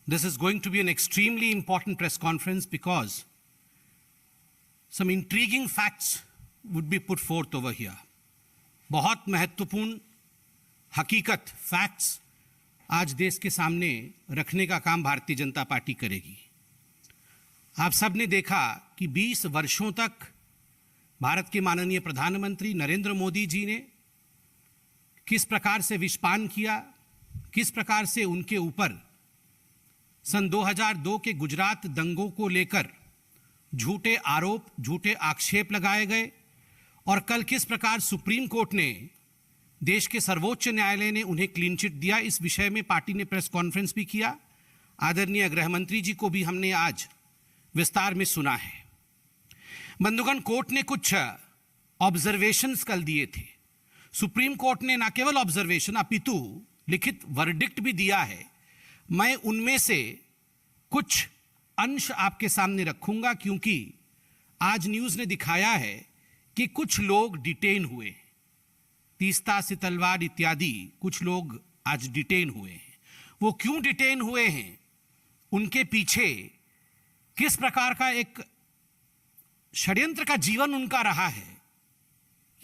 This is going to be an extremely important press conference because some intriguing facts would be put forth over here. बहुत महत्वपूर्ण हकीकत facts आज देश के सामने रखने का काम भारतीय जनता पार्टी करेगी। आप सब ने देखा कि 20 वर्षों तक भारत के माननीय प्रधानमंत्री नरेंद्र मोदी जी ने किस प्रकार से विषपान किया, किस प्रकार से उनके ऊपर सन 2002 के गुजरात दंगों को लेकर झूठे आरोप, झूठे आक्षेप लगाए गए और कल किस प्रकार सुप्रीम कोर्ट ने, देश के सर्वोच्च न्यायालय ने उन्हें क्लीन चिट दिया। इस विषय में पार्टी ने प्रेस कॉन्फ्रेंस भी किया। आदरणीय गृह मंत्री जी को भी हमने आज विस्तार में सुना है। बंधुगण, कोर्ट ने कुछ ऑब्जर्वेशंस कल दिए थे। सुप्रीम कोर्ट ने न केवल ऑब्जर्वेशन अपितु लिखित वर्डिक्ट भी दिया है। मैं उनमें से कुछ अंश आपके सामने रखूंगा क्योंकि आज न्यूज़ ने दिखाया है कि कुछ लोग डिटेन हुए, तीस्ता, सितलवाड़ इत्यादि कुछ लोग आज डिटेन हुए हैं। वो क्यों डिटेन हुए हैं, उनके पीछे किस प्रकार का एक षड्यंत्र का जीवन उनका रहा है,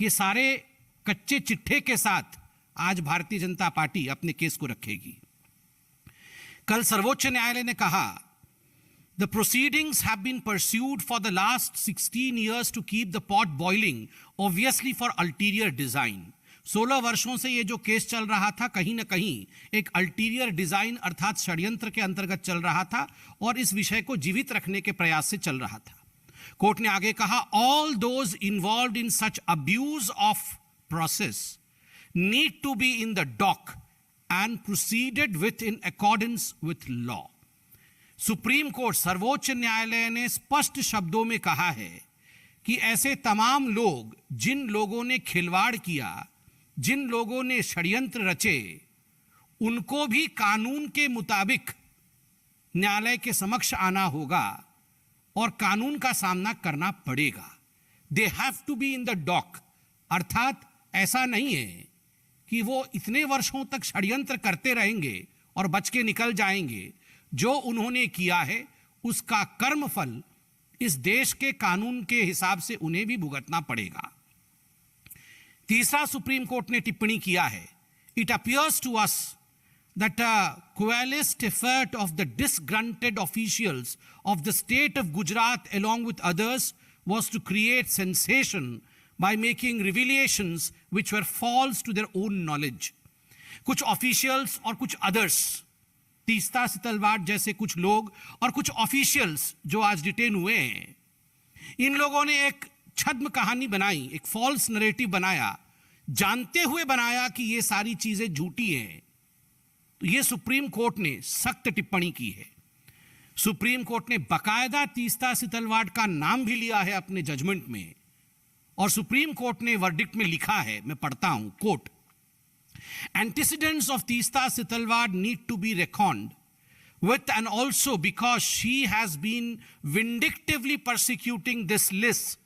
ये सारे कच्चे चिट्ठे के साथ आज भारतीय जनता पार्टी अपने केस को रखेगी। कल सर्वोच्च न्यायालय ने कहा, The proceedings have been pursued for the last 16 years to keep the pot boiling, obviously for ulterior design. 16 वर्षों से ये जो केस चल रहा था कहीं ना कहीं एक अल्टीरियर डिजाइन अर्थात षड्यंत्र के अंतर्गत चल रहा था और इस विषय को जीवित रखने के प्रयास से चल रहा था। कोर्ट ने आगे कहा, All those involved in such abuse of process need to be in the dock and proceeded with in accordance with law. Supreme court, सर्वोच्च न्यायालय ने स्पष्ट शब्दों में कहा है कि ऐसे तमाम लोग, जिन लोगों ने खिलवाड़ किया, जिन लोगों ने षड्यंत्र रचे, उनको भी कानून के मुताबिक न्यायालय के समक्ष आना होगा और कानून का सामना करना पड़ेगा। They have to be in the dock, अर्थात ऐसा नहीं है कि वो इतने वर्षों तक षड्यंत्र करते रहेंगे और बच के निकल जाएंगे। जो उन्होंने किया है उसका कर्मफल इस देश के कानून के हिसाब से उन्हें भी भुगतना पड़ेगा। तीसरा, सुप्रीम कोर्ट ने टिप्पणी किया है, it appears to us that a coalesced effort of the disgruntled officials of the state of Gujarat along with others was to create sensation by making revelations which were false to their own knowledge. कुछ officials और कुछ others, Teesta, Setalvad जैसे कुछ लोग और कुछ officials जो आज डिटेन हुए हैं, इन लोगों ने एक छद्म कहानी बनाई, एक फॉल्स नरेटिव बनाया, जानते हुए बनाया कि ये सारी चीजें झूठी हैं। तो ये सुप्रीम कोर्ट ने सख्त टिप्पणी की है। सुप्रीम कोर्ट ने बकायदा तीस्ता, सितलवाड़ का नाम भी लिया है अपने जजमेंट में और सुप्रीम कोर्ट ने वर्डिक्ट में लिखा है, मैं पढ़ता हूं, court, Antecedents of Teesta Sitalwad need to be reckoned with, and also because she has been vindictively persecuting this list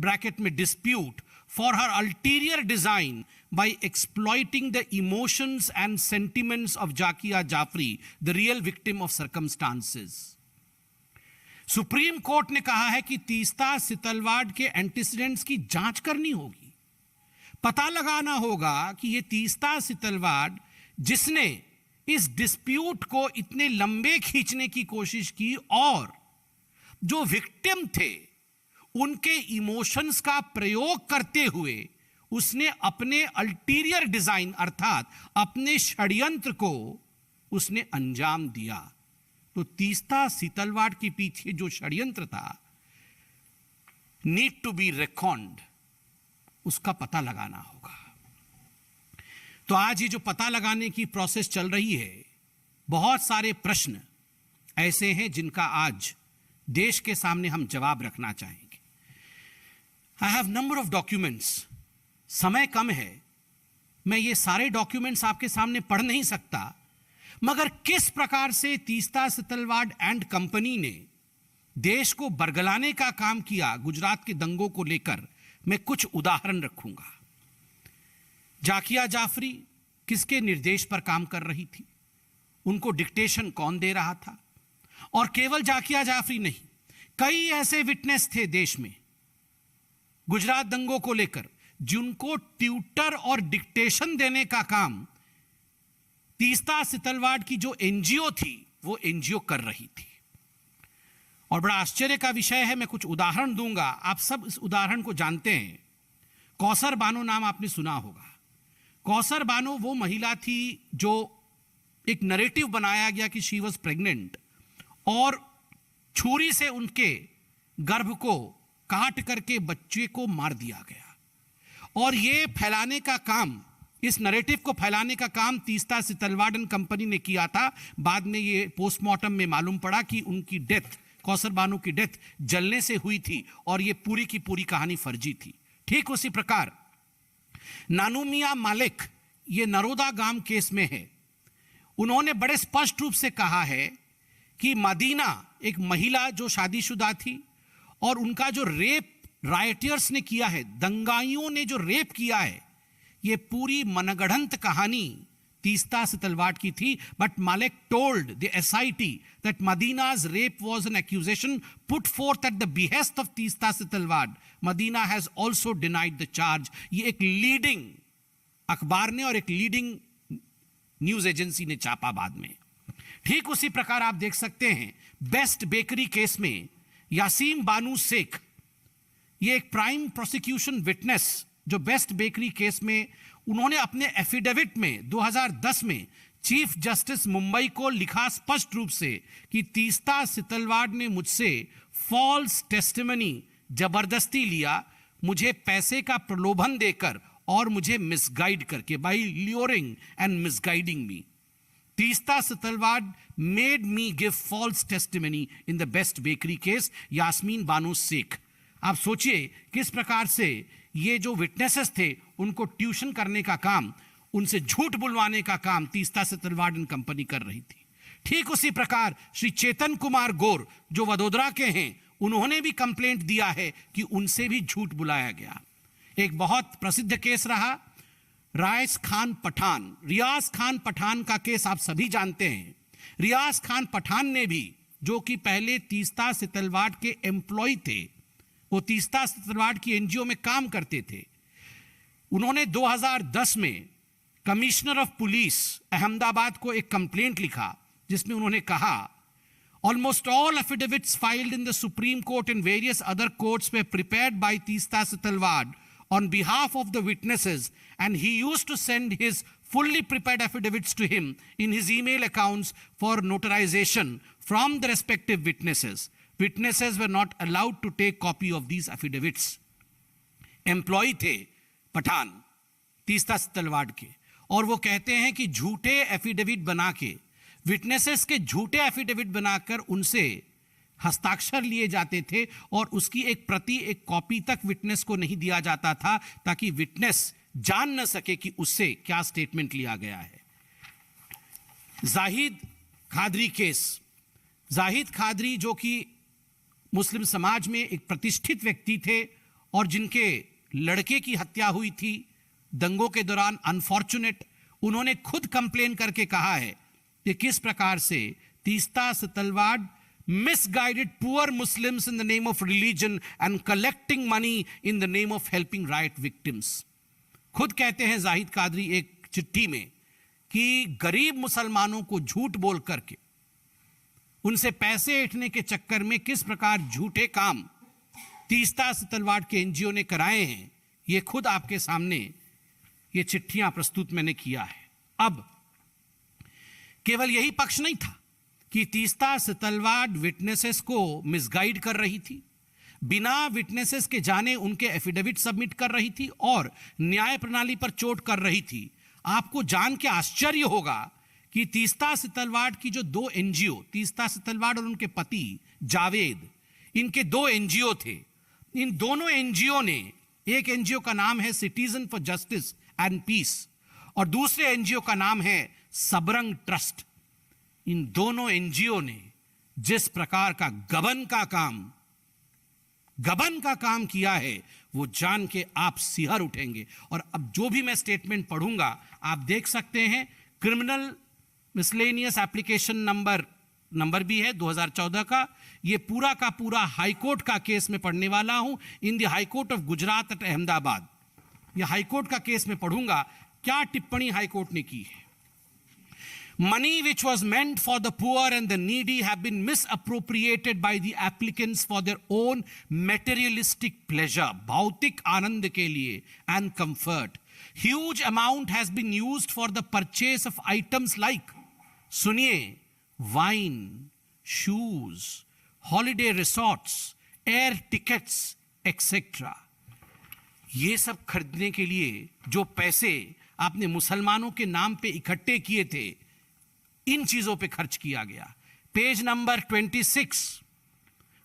(bracket में dispute) for her ulterior design by exploiting the emotions and sentiments of Zakia Jafri, the real victim of circumstances. Supreme court ने कहा है कि तीस्ता, सितलवाड़ के antecedents की जांच करनी होगी, पता लगाना होगा कि ये तीस्ता, सितलवाड़ जिसने इस डिस्प्यूट को इतने लंबे खींचने की कोशिश की और जो विक्टिम थे उनके इमोशंस का प्रयोग करते हुए उसने अपने अल्टीरियर डिजाइन अर्थात अपने षड्यंत्र को उसने अंजाम दिया। तो तीस्ता, सितलवाड़ के पीछे जो षड्यंत्र था, नीड टू बी रेकॉन्ड, उसका पता लगाना होगा। तो आज ये जो पता लगाने की प्रोसेस चल रही है, बहुत सारे प्रश्न ऐसे हैं जिनका आज देश के सामने हम जवाब रखना चाहेंगे। I have number of documents, समय कम है, मैं ये सारे डॉक्यूमेंट्स आपके सामने पढ़ नहीं सकता, मगर किस प्रकार से तीस्ता, सितलवाड़ एंड कंपनी ने देश को बरगलाने का काम किया गुजरात के दंगों को लेकर, मैं कुछ उदाहरण रखूंगा। जाकिया जाफरी किसके निर्देश पर काम कर रही थी, उनको डिक्टेशन कौन दे रहा था, और केवल जाकिया जाफरी नहीं, कई ऐसे विटनेस थे देश में गुजरात दंगों को लेकर जिनको ट्यूटर और डिक्टेशन देने का काम तीस्ता सितलवाड़ की जो एनजीओ थी वो एनजीओ कर रही थी। और बड़ा आश्चर्य का विषय है, मैं कुछ उदाहरण दूंगा, आप सब इस उदाहरण को जानते हैं। कौसर बानो नाम आपने सुना होगा। कौसर बानो वो महिला थी जो एक नरेटिव बनाया गया कि शी वॉज प्रेग्नेंट और छुरी से उनके गर्भ को काट करके बच्चे को मार दिया गया। और ये फैलाने का काम, इस नरेटिव को फैलाने का काम तीस्ता सितलवाड़ एंड कंपनी ने किया था। बाद में ये पोस्टमार्टम में मालूम पड़ा कि उनकी डेथ, कौसर बानो की डेथ जलने से हुई थी और ये पूरी की पूरी कहानी फर्जी थी। ठीक उसी प्रकार नानूमिया मालिक, ये नरोदा गांव केस में है, उन्होंने बड़े स्पष्ट रूप से कहा है कि मदीना एक महिला जो शादीशुदा थी और उनका जो रेप राइटियर्स ने किया है, दंगाइयों ने जो रेप किया है, ये पूरी मनगढ़ंत कहानी तीस्ता सितलवाड़ की थी। बट मालिक told the SIT that Madina's rape was an accusation put forth at the behest of Teesta Setalvad. Madina has also denied the charge. ये एक लीडिंग अखबार ने और एक लीडिंग न्यूज एजेंसी ने छापा बाद में। ठीक उसी प्रकार आप देख सकते हैं बेस्ट बेकरी केस में यासीम बानू शेख, ये एक प्राइम प्रोसिक्यूशन विटनेस जो बेस्ट बेकरी केस में, उन्होंने अपने एफिडेविट में 2010 में चीफ जस्टिस मुंबई को लिखा स्पष्ट रूप से कि तीस्ता सितलवाड़ ने मुझसे फॉल्स टेस्टिमनी जबरदस्ती लिया, मुझे पैसे का प्रलोभन देकर और मुझे मिसगाइड करके, by luring and misguiding me. Teesta Setalvad made me give false testimony in the best bakery case, Yasmin Bano Sheikh. आप सोचिए किस प्रकार से ये जो विटनेसेस थे उनको ट्यूशन करने का काम, उनसे झूठ बुलवाने का काम तीस्ता सितलवाड़ एंड कंपनी कर रही थी। ठीक उसी प्रकार श्री चेतन कुमार गौर जो वडोदरा के हैं, उन्होंने भी कंप्लेंट दिया है कि उनसे भी झूठ बुलाया गया। एक बहुत प्रसिद्ध केस रहा रियाज खान पठान का केस आप सभी जानते हैं। रियाज खान पठान ने भी, जो कि पहले तीस्ता सितलवाड़ के एम्प्लॉय थे, वो तीस्ता सितलवाड़ की एनजीओ में काम करते थे, उन्होंने 2010 में कमिश्नर ऑफ पुलिस अहमदाबाद को एक कंप्लेंट लिखा जिसमें उन्होंने कहा almost all affidavits filed in the supreme court and various other courts they prepared by Teesta Setalvad on behalf of the witnesses, and he used to send his fully prepared affidavits to him in his email accounts for notarization from the respective witnesses. Witnesses were not allowed to take copy of these affidavits. Employee थे पठान तीस्ता सितलवाड़ के, और वो कहते हैं कि झूठे affidavit बना के, विटनेसेस के झूठे एफिडेविट बनाकर उनसे हस्ताक्षर लिए जाते थे और उसकी एक प्रति, एक कॉपी तक विटनेस को नहीं दिया जाता था ताकि विटनेस जान न सके कि उससे क्या स्टेटमेंट लिया गया है। जाहिद खादरी केस, जाहिद खादरी जो कि मुस्लिम समाज में एक प्रतिष्ठित व्यक्ति थे और जिनके लड़के की हत्या हुई थी दंगों के दौरान, अनफॉर्चुनेट, उन्होंने खुद कंप्लेन करके कहा है कि किस प्रकार से Teesta Setalvad misguided poor Muslims in the name of religion and collecting money in the name of helping riot victims. खुद कहते हैं जाहिद कादरी एक चिट्ठी में कि गरीब मुसलमानों को झूठ बोल करके उनसे पैसे ऐंठने के चक्कर में किस प्रकार झूठे काम तीस्ता सितलवाड़ के एनजीओ ने कराए हैं, ये खुद आपके सामने ये चिट्ठियां प्रस्तुत मैंने किया है। अब केवल यही पक्ष नहीं था कि तीस्ता सितलवाड़ विटनेसेस को मिसगाइड कर रही थी, बिना विटनेसेस के जाने उनके एफिडेविट सबमिट कर रही थी और न्याय प्रणाली पर चोट कर रही थी। आपको जान के आश्चर्य होगा कि तीस्ता सितलवाड़ की जो दो एनजीओ, तीस्ता सितलवाड़ और उनके पति जावेद, इनके दो एनजीओ थे। इन दोनों एनजीओ ने, एक एनजीओ का नाम है Citizen for Justice and Peace और दूसरे एनजीओ का नाम है सबरंग ट्रस्ट। इन दोनों एनजीओ ने जिस प्रकार का गबन का काम किया है वो जान के आप सिहर उठेंगे। और अब जो भी मैं स्टेटमेंट पढ़ूंगा आप देख सकते हैं, criminal miscellaneous application number number भी है 2014 का। ये पूरा का पूरा हाईकोर्ट का केस में पढ़ने वाला हूं, in the High Court of Gujarat at Ahmedabad. ये हाईकोर्ट का केस में पढ़ूंगा, क्या टिप्पणी हाईकोर्ट ने की है। Money which was meant for the poor and the needy have been misappropriated by the applicants for their own materialistic pleasure, भौतिक आनंद के लिए and comfort. Huge amount has been used for the purchase of items like, सुनिए, wine, shoes, holiday resorts, air tickets, etc. ये सब खरीदने के लिए जो पैसे आपने मुसलमानों के नाम पे इकट्ठे किए थे, इन चीजों पे खर्च किया गया। Page number 26,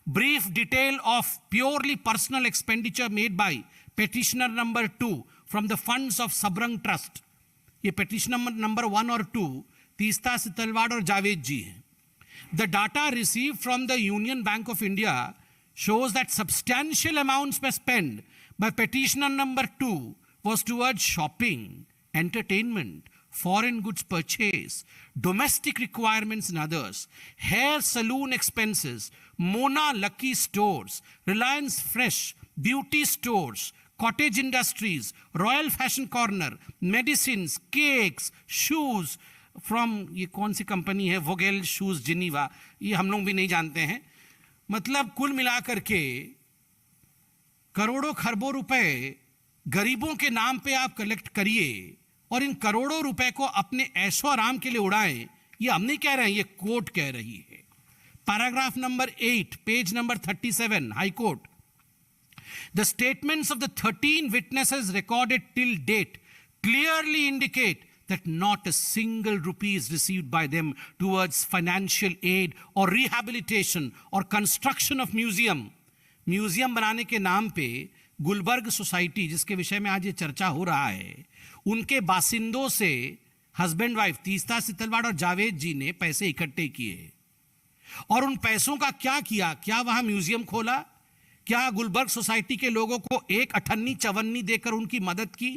brief detail of purely personal expenditure made by petitioner number 2 from the funds of Sabrang trust. ये पेटिशनर नंबर 1 और 2 तीस्ता सितलवाड़ और जावेद जी हैं। The data receive from the union bank of India shows that substantial amounts were spent by petitioner number 2 was towards shopping, entertainment, foreign goods purchase, domestic requirements and others, hair salon expenses, Mona Lucky stores, Reliance Fresh, beauty stores, cottage industries, Royal Fashion Corner, medicines, cakes, shoes from ये कौन सी company है, Vogel shoes Geneva, ये हम लोग भी नहीं जानते हैं। मतलब कुल मिलाकर के करोड़ों खरबों रुपए गरीबों के नाम पे आप कलेक्ट करिए और इन करोड़ों रुपए को अपने ऐशो आराम के लिए उड़ाएं। ये हम नहीं कह रहे हैं, ये कोर्ट कह रही है। Paragraph number 8, page number 37, high court. The statements of the 13 witnesses recorded till date clearly indicate that not a single rupee is received by them towards financial aid or rehabilitation or construction of museum. Museum बनाने के नाम पे Gulberg society, जिसके विषय में आज ये चर्चा हो रहा है, उनके बासिंदों से हस्बैंड वाइफ तीस्ता सितलवाड़ और जावेद जी ने पैसे इकट्ठे किए और उन पैसों का क्या किया? क्या वहां म्यूजियम खोला? क्या गुलबर्ग सोसाइटी के लोगों को एक अठन्नी चवन्नी देकर उनकी मदद की?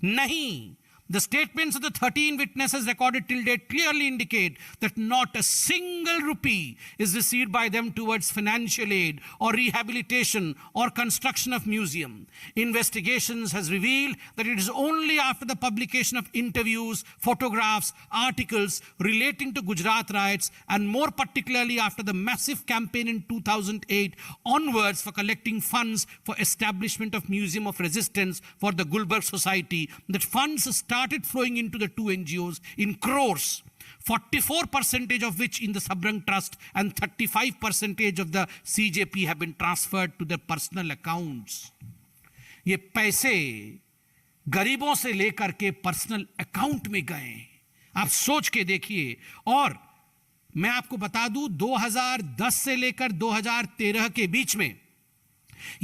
नहीं। The statements of the 13 witnesses recorded till date clearly indicate that not a single rupee is received by them towards financial aid or rehabilitation or construction of museum. Investigations has revealed that it is only after the publication of interviews, photographs, articles relating to Gujarat riots, and more particularly after the massive campaign in 2008 onwards for collecting funds for establishment of Museum of Resistance for the Gulbarg Society, that funds started flowing into the two NGOs in crores, 44% of which in the Sabrang Trust and 35% of the CJP have been transferred to their personal accounts. ये पैसे गरीबों से लेकर के personal account में गए, आप सोच के देखिए। और मैं आपको बता दूं, 2010 से लेकर 2013 के बीच में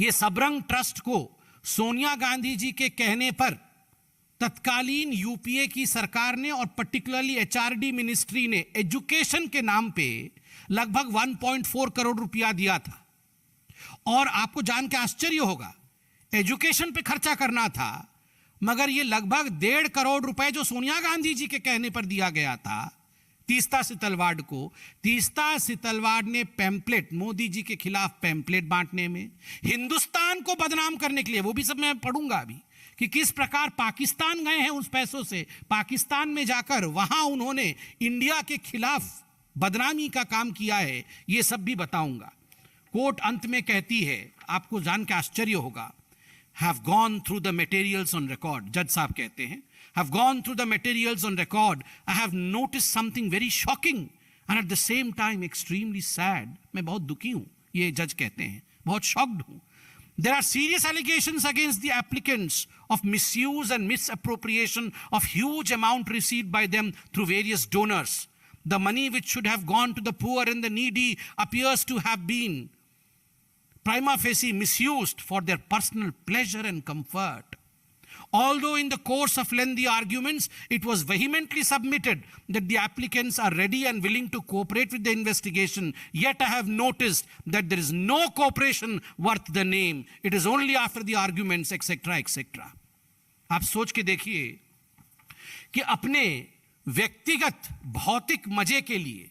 ये सबरंग ट्रस्ट को सोनिया गांधी जी के कहने पर तत्कालीन यूपीए की सरकार ने और पर्टिकुलरली एचआरडी मिनिस्ट्री ने एजुकेशन के नाम पे लगभग 1.4 करोड़ रुपया दिया था। और आपको जान के आश्चर्य होगा, एजुकेशन पे खर्चा करना था, मगर ये लगभग 1.5 करोड़ रुपए जो सोनिया गांधी जी के कहने पर दिया गया था तीस्ता सितलवाड़ को, तीस्ता सितलवाड़ ने पैम्पलेट, मोदी जी के खिलाफ पैम्पलेट बांटने में, हिंदुस्तान को बदनाम करने के लिए, वो भी सब मैं पढ़ूंगा अभी कि किस प्रकार पाकिस्तान गए हैं उस पैसों से, पाकिस्तान में जाकर वहां उन्होंने इंडिया के खिलाफ बदनामी का काम किया है, ये सब भी बताऊंगा। कोर्ट अंत में कहती है, आपको जान के आश्चर्य होगा, have gone through the materials on record, जज साहब कहते हैं, have gone through the materials on record, I have noticed something very shocking and at the same time extremely sad. मैं बहुत दुखी हूं, ये जज कहते हैं, बहुत शॉक्ड हूं। There are serious allegations against the applicants of misuse and misappropriation of huge amount received by them through various donors. The money which should have gone to the poor and the needy appears to have been prima facie misused for their personal pleasure and comfort. Although in the course of lengthy arguments, it was vehemently submitted that the applicants are ready and willing to cooperate with the investigation, yet I have noticed that there is no cooperation worth the name. It is only after the arguments, etc., etc. आप सोच के देखिए कि अपने व्यक्तिगत भौतिक मजे के लिए